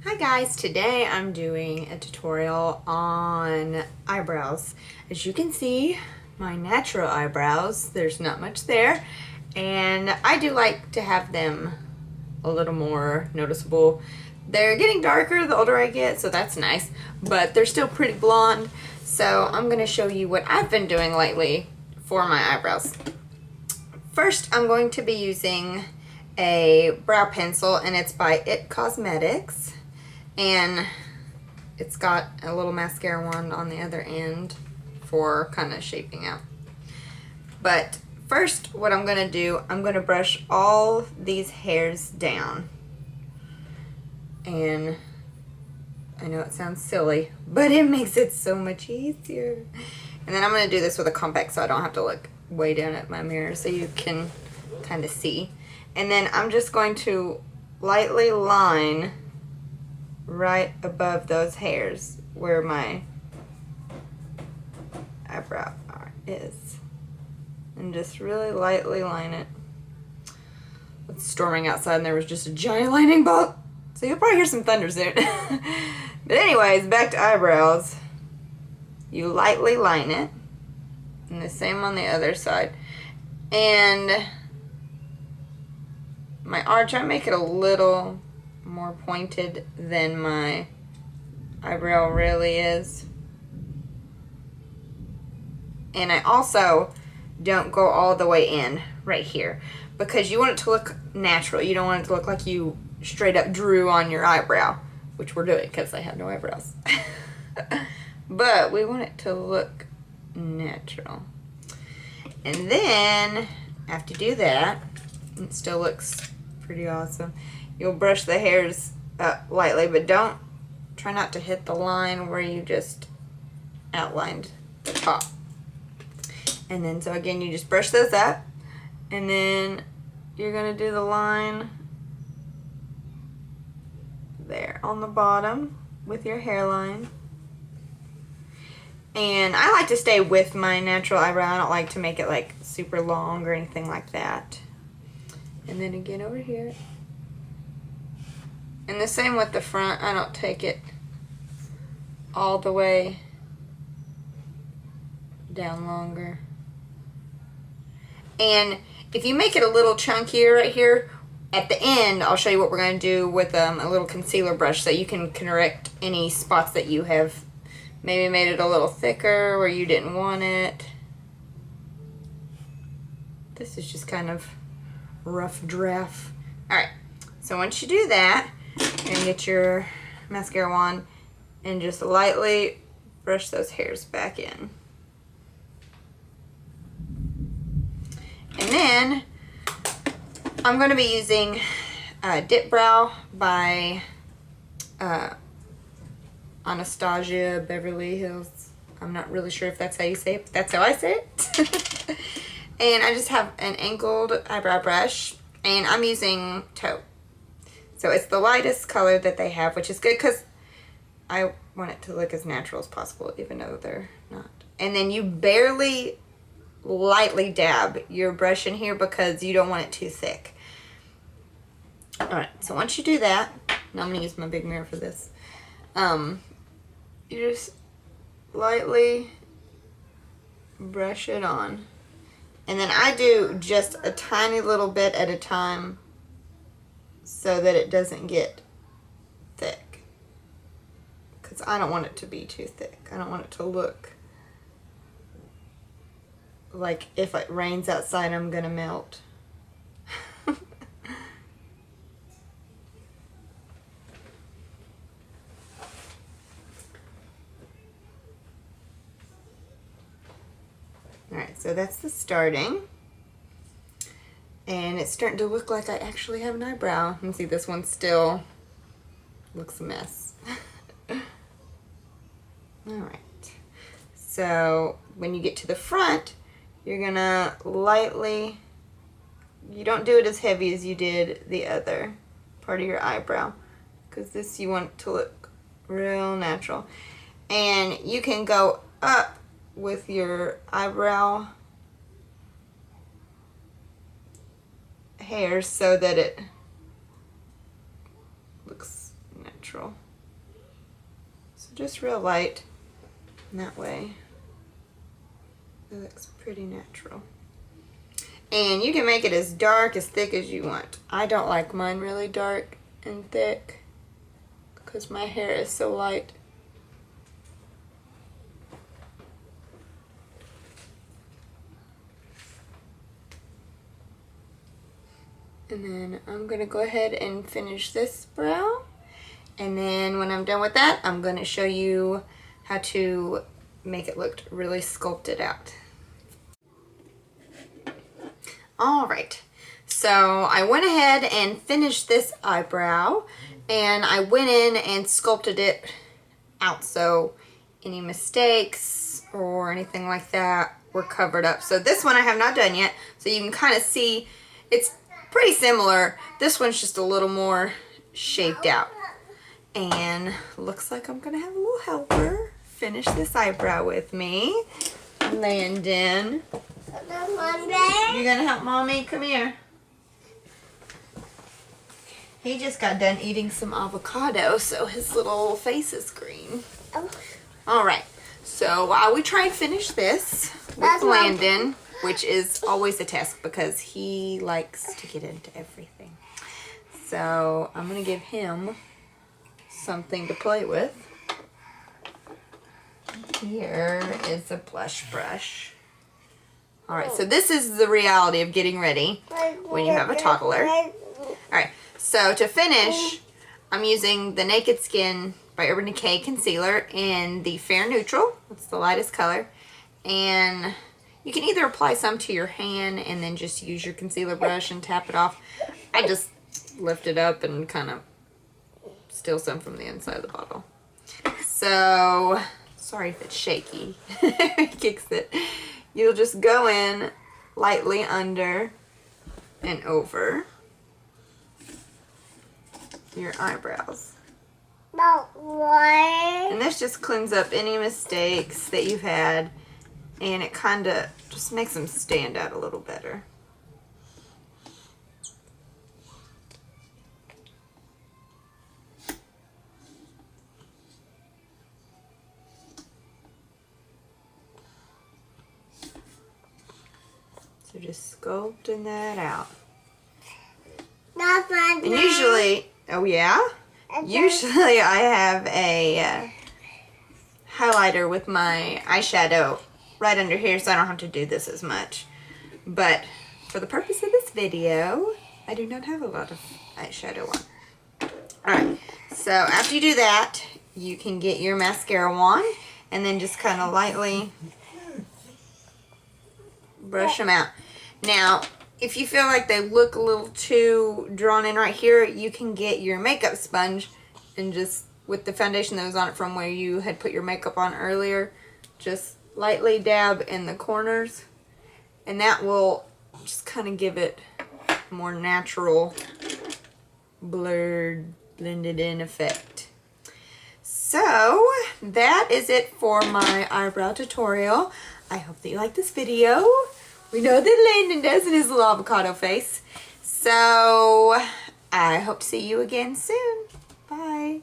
Hi guys, today I'm doing a tutorial on eyebrows. As you can see, my natural eyebrows, there's not much there, and I do like to have them a little more noticeable. They're getting darker the older I get, so that's nice, but they're still pretty blonde, so I'm going to show you what I've been doing lately for my eyebrows. First, I'm going to be using a brow pencil, and it's by It Cosmetics. And it's got a little mascara wand on the other end for kind of shaping out. But first, what I'm going to do, I'm going to brush all these hairs down. And I know it sounds silly, but it makes it so much easier. And then I'm going to do this with a compact so I don't have to look way down at my mirror so you can kind of see. And then I'm just going to lightly line right above those hairs where my eyebrow is, and just really lightly line it. It's storming outside and there was just a giant lightning bolt, so you'll probably hear some thunder soon. But anyways, back to eyebrows. You lightly line it, and the same on the other side. And my arch, I make it a little more pointed than my eyebrow really is. And I also don't go all the way in right here because you want it to look natural. You don't want it to look like you straight up drew on your eyebrow, which we're doing because I have no eyebrows. But we want it to look natural. And then after you do that, it still looks pretty awesome. You'll brush the hairs up lightly, but try not to hit the line where you just outlined the top. And then, so again, you just brush those up, and then you're going to do the line there on the bottom with your hairline. And I like to stay with my natural eyebrow. I don't like to make it like super long or anything like that. And then again over here. And the same with the front. I don't take it all the way down longer. And if you make it a little chunkier right here, at the end, I'll show you what we're going to do with a little concealer brush so you can correct any spots that you have maybe made it a little thicker or you didn't want it. This is just kind of rough draft. Alright, so once you do that, and get your mascara wand and just lightly brush those hairs back in. And then I'm going to be using Dip Brow by Anastasia Beverly Hills. I'm not really sure if that's how you say it, but that's how I say it. And I just have an angled eyebrow brush, and I'm using Taupe. So it's the lightest color that they have, which is good because I want it to look as natural as possible, even though they're not. And then you barely lightly dab your brush in here because you don't want it too thick. Alright, so once you do that, now I'm going to use my big mirror for this. You just lightly brush it on. And then I do just a tiny little bit at a time so that it doesn't get thick. Because I don't want it to be too thick. I don't want it to look like if it rains outside, I'm going to melt. Alright, so that's the starting. And it's starting to look like I actually have an eyebrow. You can see this one still looks a mess. Alright, so when you get to the front, you're gonna lightly, you don't do it as heavy as you did the other part of your eyebrow, because this you want to look real natural. And you can go up with your eyebrow hairs so that it looks natural. natural. So just real light, and that way it looks pretty natural. And you can make it as dark, as thick as you want. I don't like mine really dark and thick because my hair is so light. And then I'm gonna go ahead and finish this brow. And then when I'm done with that, I'm gonna show you how to make it look really sculpted out. All right, so I went ahead and finished this eyebrow, and I went in and sculpted it out, so any mistakes or anything like that were covered up. So this one I have not done yet, so you can kind of see it's pretty similar. This one's just a little more shaped out. And looks like I'm gonna have a little helper finish this eyebrow with me. Landon. You gonna help Mommy? Come here. He just got done eating some avocado, so his little face is green. Alright, so while we try and finish this with Landon, which is always a task because he likes to get into everything. So I'm gonna give him something to play with. Here is a blush brush. Alright, so this is the reality of getting ready when you have a toddler. Alright, so to finish, I'm using the Naked Skin by Urban Decay concealer in the Fair Neutral. It's the lightest color. And you can either apply some to your hand and then just use your concealer brush and tap it off. I just lift it up and kind of steal some from the inside of the bottle. So, sorry if it's shaky. Kicks it. You'll just go in lightly under and over your eyebrows. And this just cleans up any mistakes that you've had, and it kind of just makes them stand out a little better. So just sculpting that out. And usually, oh yeah? Usually I have a highlighter with my eyeshadow right under here, so I don't have to do this as much. But for the purpose of this video, I do not have a lot of eyeshadow on. Alright, so after you do that, you can get your mascara wand and then just kind of lightly brush them out. Now, if you feel like they look a little too drawn in right here, you can get your makeup sponge and just, with the foundation that was on it from where you had put your makeup on earlier, just lightly dab in the corners, and that will just kind of give it a more natural, blurred, blended in effect. So, that is it for my eyebrow tutorial. I hope that you like this video. We know that Landon does in his little avocado face. So, I hope to see you again soon. Bye.